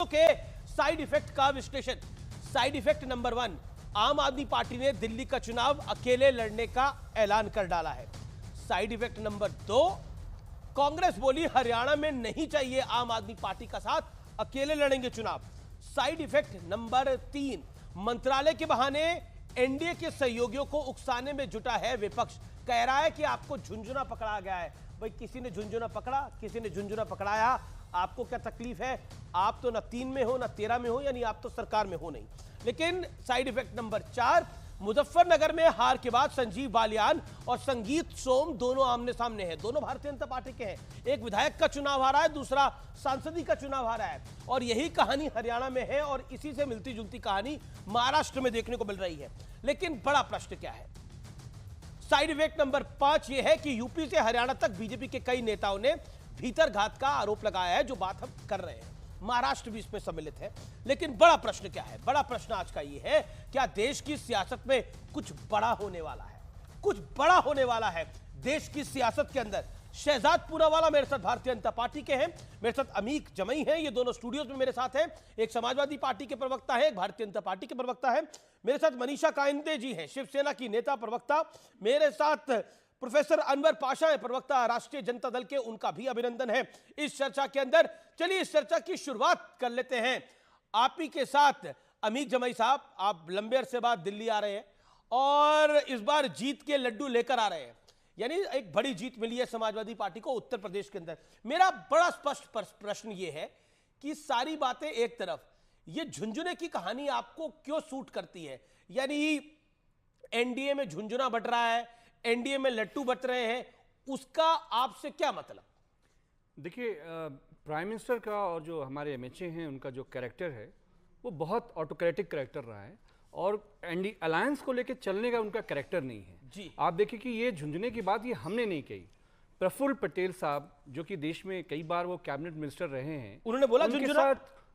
के side effect का विश्लेषण। साइड इफेक्ट नंबर 1, आम आदमी पार्टी ने दिल्ली का चुनाव अकेले लड़ने का ऐलान कर डाला है। साइड इफेक्ट नंबर 2, कांग्रेस बोली हरियाणा में नहीं चाहिए आम आदमी पार्टी का साथ, अकेले लड़ेंगे चुनाव। साइड इफेक्ट नंबर 3, मंत्रालय के बहाने एनडीए के सहयोगियों को उकसाने में जुटा है विपक्ष। कह रहा है कि आपको झुंझुना पकड़ा गया है। भाई किसी ने झुंझुना पकड़ा, किसी ने झुंझुना पकड़ाया, आपको क्या तकलीफ है? आप तो ना 3 में हो ना 13 में हो, यानी आप तो सरकार में हो नहीं। लेकिन साइड इफेक्ट नंबर 4, मुजफ्फरनगर में हार के बाद संजीव बालियान और संगीत सोम दोनों आमने सामने हैं। दोनों भारतीय जनता पार्टी के हैं। एक विधायक का चुनाव हारा है, दूसरा सांसदी का चुनाव हारा है। और यही कहानी हरियाणा में है और इसी से मिलती जुलती कहानी महाराष्ट्र में देखने को मिल रही है। लेकिन बड़ा प्रश्न क्या है? साइड इफेक्ट नंबर 5 यह है कि यूपी से हरियाणा तक बीजेपी के कई नेताओं ने भीतरघात का आरोप लगाया है, जो बात हम कर रहे हैं। महाराष्ट्र भी इसमें सम्मिलित है। लेकिन बड़ा प्रश्न क्या है? बड़ा प्रश्न आज का यह है, क्या देश की सियासत में कुछ बड़ा होने वाला है? कुछ बड़ा होने वाला है देश की सियासत के अंदर। शहजाद पूनावाला मेरे साथ भारतीय जनता पार्टी के हैं, मेरे साथ अमीक जमई हैं, ये दोनों स्टूडियोज में मेरे साथ हैं। एक समाजवादी पार्टी के प्रवक्ता है, एक भारतीय जनता पार्टी के प्रवक्ता है। मेरे साथ मनीषा कायंदे जी हैं, शिवसेना की नेता प्रवक्ता। मेरे साथ प्रोफेसर अनवर पाशा है, प्रवक्ता राष्ट्रीय जनता दल के, उनका भी अभिनंदन है इस चर्चा के अंदर। चलिए इस चर्चा की शुरुआत कर लेते हैं आप ही के साथ। अमीक जमई साहब, आप लंबे अरसे बाद दिल्ली आ रहे हैं और इस बार जीत के लड्डू लेकर आ रहे हैं, यानी एक बड़ी जीत मिली है समाजवादी पार्टी को उत्तर प्रदेश के अंदर। मेरा बड़ा स्पष्ट प्रश्न यह है कि सारी बातें एक तरफ, ये झुंझुने की कहानी आपको क्यों सूट करती है? यानी एनडीए में झुंझुना बट रहा है, एनडीए में लट्टू बट रहे हैं, उसका आपसे क्या मतलब? देखिए, प्राइम मिनिस्टर का और जो हमारे एमएचए हैं उनका जो कैरेक्टर है वो बहुत ऑटोक्रेटिक कैरेक्टर रहा है और एनडी अलायंस को लेकर चलने का उनका कैरेक्टर नहीं है जी। आप देखिए कि ये झुंझुने की बात ये हमने नहीं कही। प्रफुल्ल पटेल साहब जो कि देश में कई बार वो कैबिनेट मिनिस्टर रहे हैं, उन्होंने बोला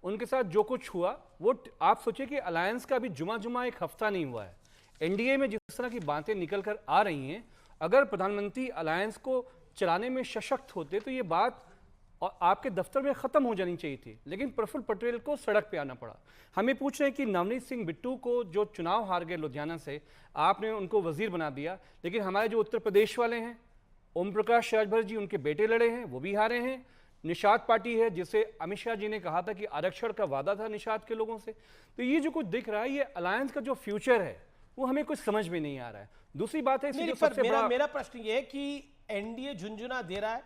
उनके साथ जो कुछ हुआ वो आप सोचिए कि अलायंस का भी जुमा एक हफ्ता नहीं हुआ है। एनडीए में जिस तरह की बातें निकल कर आ रही हैं, अगर प्रधानमंत्री अलायंस को चलाने में सशक्त होते तो ये बात और आपके दफ्तर में खत्म हो जानी चाहिए थी। लेकिन प्रफुल्ल पटेल को सड़क पे आना पड़ा। हमें पूछ रहे हैं कि नवनीत सिंह बिट्टू को जो चुनाव हार गए लुधियाना से, आपने उनको वजीर बना दिया। लेकिन हमारे जो उत्तर प्रदेश वाले हैं, ओम प्रकाश राजभर जी, उनके बेटे लड़े हैं, वो भी हारे हैं। निषाद पार्टी है जिसे अमित शाह जी ने कहा था कि आरक्षण का वादा था निषाद के लोगों से। तो ये जो कुछ दिख रहा है, ये अलायंस का जो फ्यूचर है वो हमें कुछ समझ में नहीं आ रहा है। दूसरी बात है, मेरा प्रश्न ये है कि एनडीए झुंझुना दे रहा है,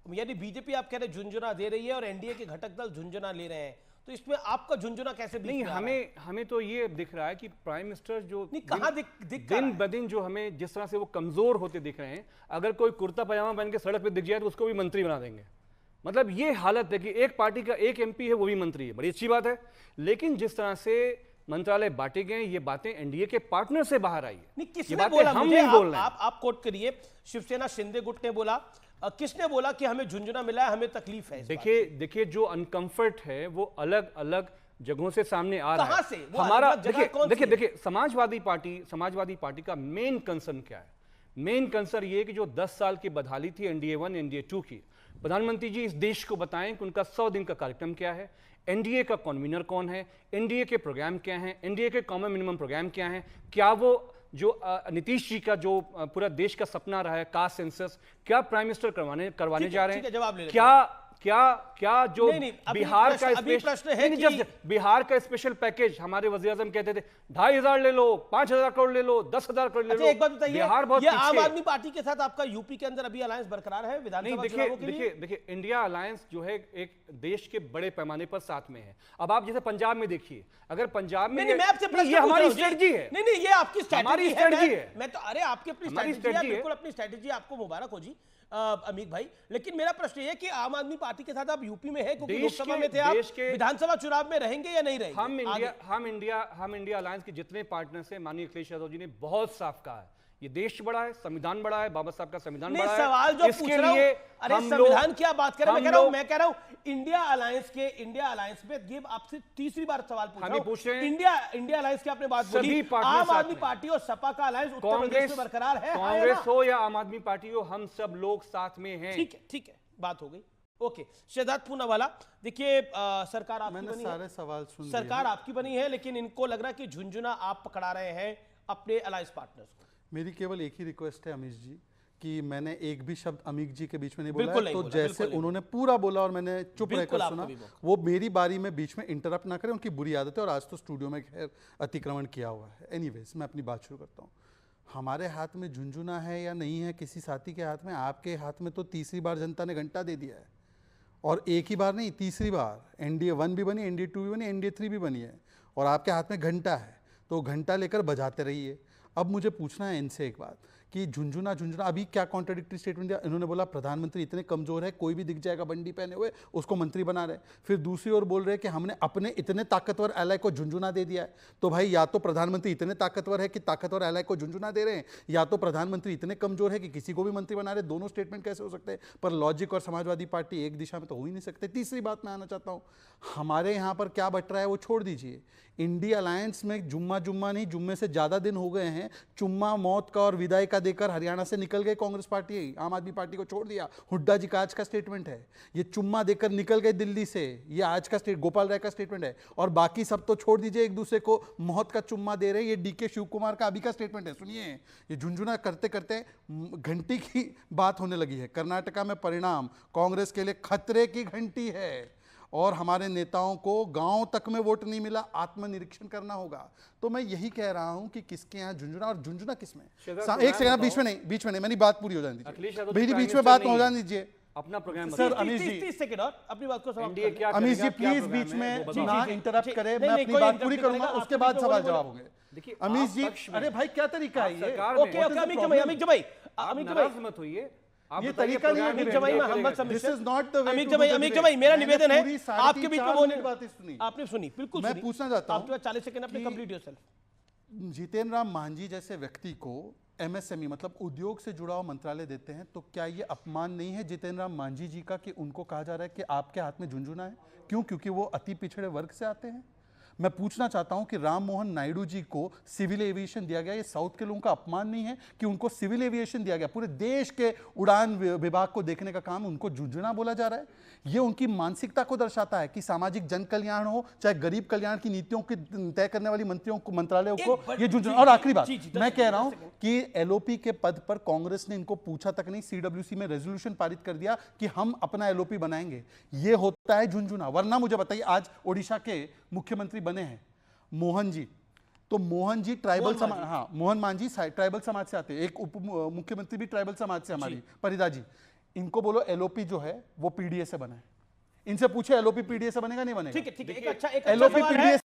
यानी बीजेपी आप कह रहे हैं झुंझुना दे रही है और एनडीए के घटक दल झुंझुना ले रहे हैं, तो इसमें आपका झुंझुना कैसे नहीं? हमें तो ये दिख रहा है कि प्राइम मिनिस्टर जो दिन ब दिन जो हमें जिस तरह से वो कमजोर होते दिख रहे हैं, अगर कोई कुर्ता पजामा पहन के सड़क पे दिख जाए तो उसको भी मंत्री बना देंगे। मतलब ये हालत है कि एक पार्टी का एक एमपी है, वो भी मंत्री है। बड़ी अच्छी बात है, लेकिन जिस तरह से मंत्रालय बांटे गए, ये बातें एनडीए के पार्टनर से बाहर आई है। नहीं, किसने बोला? हम नहीं बोल रहे हैं। आप कोट करिए। शिवसेना शिंदे गुट ने बोला, किसने बोला कि हमें झुंझुना मिला है, हमें तकलीफ है? देखिए जो अनकंफर्ट है वो अलग अलग जगहों से सामने आ रहा है। कहां से? हमारा देखिए समाजवादी पार्टी का मेन कंसर्न क्या है? मेन कंसर्न ये कि जो 10 साल की बदहाली थी एनडीए 1 एनडीए 2 की, प्रधानमंत्री जी इस देश को बताएं कि उनका 100 दिन का कार्यक्रम क्या है, एनडीए का कन्वीनर कौन है, एनडीए के प्रोग्राम क्या हैं, एनडीए के कॉमन मिनिमम प्रोग्राम क्या हैं, क्या वो जो नीतीश जी का जो पूरा देश का सपना रहा है कास्ट सेंसस, क्या प्राइम मिनिस्टर करवाने जा रहे हैं? क्या जो बिहार का बिहार का स्पेशल पैकेज, हमारे वज़ीर आज़म कहते थे 2,500 ले लो, 5,000 करोड़ ले लो, 10,000 करोड़ ले लो। एक बात बताइए, बिहार बहुत ये आम आदमी पार्टी के साथ आपका यूपी के अंदर अभी अलायंस बरकरार है विधानसभा चुनावों के लिए? देखिए इंडिया अलायंस जो है एक देश के बड़े पैमाने पर साथ में है। अब आप जैसे पंजाब में देखिए, अगर पंजाब में मैं आपसे प्रश्न, ये हमारी स्ट्रेटजी है। नहीं, ये आपकी स्ट्रेटजी है। मैं तो अरे आपकी अपनी स्ट्रेटजी है, बिल्कुल अपनी स्ट्रेटजी, आपको मुबारक हो जी अमीक भाई। लेकिन मेरा प्रश्न ये है कि आम आदमी पार्टी के साथ आप यूपी में है, क्योंकि लोकसभा में थे आप, विधानसभा चुनाव में रहेंगे या नहीं रहेंगे? हम इंडिया अलायंस के जितने पार्टनर्स हैं, माननीय अखिलेश यादव जी ने बहुत साफ कहा है, ये देश बड़ा है, संविधान बड़ा है, बाबा साहब का संविधान बड़ा है। सवाल जो पूछ रहा हूं, अरे संविधान क्या बात कर रहे हैं? मैं कह रहा हूं इंडिया अलायंस में, ये आपसे तीसरी बार सवाल पूछ रहा हूं। इंडिया अलायंस की आपने बात बोली, आम आदमी पार्टी और सपा का अलायंस उत्तर प्रदेश में बरकरार है, कांग्रेस हो या आम आदमी पार्टी हो, हम सब लोग साथ में हैं। ठीक है, बात हो गई। ओके, शहजाद पूनावाला, देखिए सरकार आपकी मैंने बनी सारे है, सवाल सुन लिए सरकार हैं। आपकी बनी है, लेकिन इनको लग रहा है कि झुंझुना आप पकड़ा रहे हैं अपने अलायंस पार्टनर्स को। मेरी केवल एक ही रिक्वेस्ट है अमीश जी कि मैंने एक भी शब्द अमीश जी के बीच में नहीं बोला बिल्कुल है, नहीं तो बोला, जैसे बिल्कुल नहीं उन्होंने पूरा बोला और मैंने चुप बिल्कुल रहकर आपको सुना, भी मौका। वो मेरी बारी में बीच में इंटरप्ट ना करें, उनकी बुरी आदत है। और आज तो स्टूडियो में खैर अतिक्रमण किया हुआ है। एनीवेज, मैं अपनी बात शुरू करता हूँ। हमारे हाथ में झुंझुना है या नहीं है, किसी साथी के हाथ में, आपके हाथ में तो तीसरी बार जनता ने घंटा दे दिया है, और एक ही बार नहीं, तीसरी बार। NDA 1 भी बनी, NDA 2 भी बनी, NDA 3 भी बनी है, और आपके हाथ में घंटा है, तो घंटा लेकर बजाते रहिए। अब मुझे पूछना है इनसे एक बात कि झुंझुना अभी क्या कॉन्ट्राडिक्टरी स्टेटमेंट दिया इन्होंने। बोला प्रधानमंत्री इतने कमजोर है, कोई भी दिख जाएगा बंडी पहने हुए उसको मंत्री बना रहे। फिर दूसरी ओर बोल रहे कि हमने अपने इतने ताकतवर एलाय को झुंझुना दे दिया है। तो भाई, या तो प्रधानमंत्री इतने ताकतवर है कि ताकतवर एलाय को झुंझुना दे रहे हैं, या तो प्रधानमंत्री इतने कमजोर है कि किसी को भी मंत्री बना रहे। दोनों स्टेटमेंट कैसे हो सकते हैं? पर लॉजिक और समाजवादी पार्टी एक दिशा में तो हो ही नहीं सकते। तीसरी बात मैं आना चाहता हूँ, हमारे यहाँ पर क्या बट रहा है वो छोड़ दीजिए। इंडिया अलायंस में जुम्मा नहीं, जुम्मे से ज्यादा दिन हो गए हैं। चुम्मा मौत का और विदाई का देकर हरियाणा से निकल गए कांग्रेस पार्टी, आम आदमी पार्टी को छोड़ दिया। हुड्डा जी का आज का स्टेटमेंट है, ये चुम्मा देकर निकल गए दिल्ली से, ये आज का गोपाल राय का स्टेटमेंट है। और बाकी सब तो छोड़ दीजिए, एक दूसरे को मौत का चुम्मा दे रहे हैं। ये DK शिव कुमार का अभी का स्टेटमेंट है, सुनिए। ये झुंझुना करते करते घंटी की बात होने लगी है। कर्नाटका में परिणाम कांग्रेस के लिए खतरे की घंटी है, और हमारे नेताओं को गांव तक में वोट नहीं मिला। आत्मनिरीक्षण करना होगा। तो मैं यही कह रहा हूं कि किसके यहाँ झुंझुना, और झुंझुना किसमें। एक सेकंड, बीच में नहीं, मेरी बात पूरी हो जाने दीजिए, मेरी बीच में बात हो जाने दीजिए। अपना प्रोग्राम सर, अमीश जी, 30 सेकंड और अपनी बात को समाप्त NDA क्या अमीश जी करेगा, क्या प्लीज प्रोग्राम बीच है, में वो बताओ। ना जी, इंटरप्ट जी, करें। नहीं, मैं नहीं, अपनी कोई बात interrupt पूरी नहीं करूंगा, करेगा, उसके आप बाद बीच में सवाल बोलिए। जवाब होंगे। देखिए, अमीश आप जी, पक्ष में- अरे भाई क्या तरीका है ये? सरकार में- ओके ओके, अमित जमाई, आप नाराज मत होइए। आप ये बताइए तरीका नहीं है प्रोग्राम अमित में जमाई, क्या मैं करेगा? हम This is not the way Amit to जमाई, do अमित debate. जमाई, मेरा मैंने निवेदन है पूरी साढ़े आपके तीन बीच में चार वो मिनट बातें सुनी। आपने सुनी, बिल्कुल मैं सुनी। पूछना चाहता हूं आपके पास 40 सेकंड, अपने कि- कंप्लीट योरसेल्फ। जितेंद्र राम मांझी जैसे व्यक्ति को MSME मतलब उद्योग से जुड़ा हुआ मंत्रालय देते हैं, तो क्या ये अपमान नहीं है जितेंद्र राम मांझी जी का कि उनको कहा जा रहा है कि आपके हाथ में झुंझुना है? क्यों? क्योंकि वो अति पिछड़े वर्ग से आते हैं। मैं पूछना चाहता हूं कि राम मोहन नायडू जी को सिविल एविएशन दिया गया, ये साउथ के लोगों का अपमान नहीं है कि उनको सिविल एविएशन दिया गया? पूरे देश के उड़ान विभाग को देखने का काम उनको झुंझुना बोला जा रहा है। ये उनकी मानसिकता को दर्शाता है कि सामाजिक जन कल्याण हो चाहे गरीब कल्याण की नीतियों की तय करने वाली मंत्रियों को, मंत्रालयों को ये झुंझुना। और आखिरी बात, मैं कह रहा हूं कि LOP के पद पर कांग्रेस ने इनको पूछा तक नहीं, CWC में रेजोल्यूशन पारित कर दिया कि हम अपना LOP बनाएंगे। ये होता है झुंझुना। वरना मुझे बताइए, आज ओडिशा के मुख्यमंत्री बने हैं मोहन जी, तो मोहन जी ट्राइबल समाज, हाँ मोहन मांझी ट्राइबल समाज से आते हैं। एक उप मुख्यमंत्री भी ट्राइबल समाज से, हमारी परिदा जी। इनको बोलो LOP जो है वो PDA से बना है। इनसे पूछे LOP PDA से बनेगा नहीं बनेगा? ठीक है, एक अच्छा LOP सवाल है। PDA